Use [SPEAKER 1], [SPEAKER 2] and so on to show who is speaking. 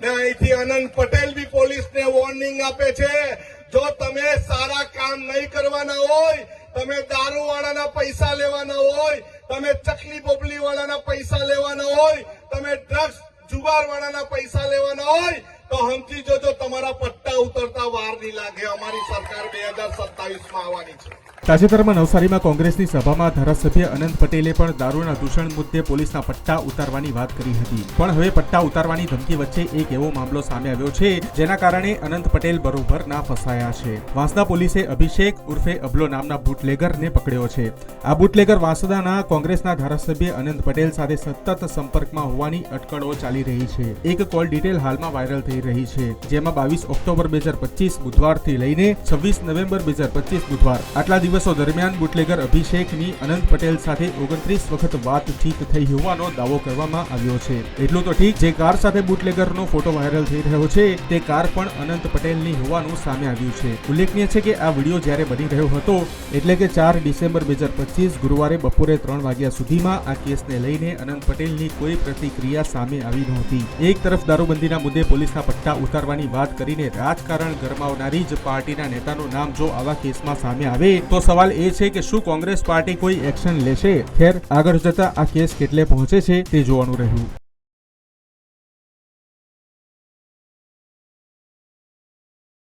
[SPEAKER 1] ને અહીંથી અનંત પટેલ બી પોલીસને વોર્નિંગ આપે છે, જો તમે સારા કામ નહીં કરવાના હોય, તમે દારૂવાળાના પૈસા લેવાના હોય, તમે ચકલી બોબલી વાળાના પૈસા લેવાના હોય, તમે ડ્રગ્સ જુગારવાળાના પૈસા લેવાના હોય તો સમજી જોજો તમારા પટ્ટા ઉતરતા વાર નહીં લાગે. અમારી સરકાર 2027માં આવવાની છે.
[SPEAKER 2] તાજેતરમાં નવસારીમાં કોંગ્રેસની સભામાં ધારાસભ્ય અનંત પટેલે પણ દારૂના દૂષણ મુદ્દે પોલીસના પટ્ટા ઉતારવાની વાત કરી હતી. પણ હવે પટ્ટા ઉતારવાની ધમકી વચ્ચે એક એવો મામલો સામે આવ્યો છે જેના કારણે અનંત પટેલ બરોબર ના ફસાયા છે. વાંસદા પોલીસે અભિષેક ઉર્ફે અબલો નામના બુટલેગરને પકડ્યો છે. આ બુટલેગર વાંસદાના કોંગ્રેસના ધારાસભ્ય અનંત પટેલ સાથે સતત સંપર્કમાં હોવાની અટકળો ચાલી રહી છે. એક કોલ ડિટેલ હાલમાં વાયરલ થઈ રહી છે, જેમાં 22 ઓક્ટોબર 2025 બુધવારથી લઈને 26 નવેમ્બર 2025 બુધવાર આટલા દિવસો દરમિયાન બુટલેગર અભિષેકની અનંત પટેલ સાથે 29 વખત વાતચીત થઈ હોવાનો દાવો કરવામાં આવ્યો છે. એટલું તો ઠીક, જે કાર સાથે બુટલેગરનો ફોટો વાયરલ થઈ રહ્યો છે તે કાર પણ અનંત પટેલની હોવાનું સામે આવ્યું છે. ઉલ્લેખનીય છે કે આ વિડીયો જ્યારે બની રહ્યો હતો એટલે કે 4 ડિસેમ્બર 2025 ગુરુવારે બપોરે 3 વાગ્યા સુધીમાં આ કેસને લઈને અનંત પટેલની કોઈ પ્રતિક્રિયા સામે આવી નહોતી. એક તરફ દારૂબંધીના મુદ્દે પોલીસના પટ્ટા ઉતારવાની વાત કરીને રાજકારણ ગરમાવનારી જ પાર્ટીના નેતાનું નામ જો આવા કેસમાં સામે આવે તો સવાલ એ છે કે શું કોંગ્રેસ પાર્ટી કોઈ એક્શન લેશે? ખેર, આગળ જતા આ કેસ કેટલે પહોંચે છે તે જોવાનું રહ્યું.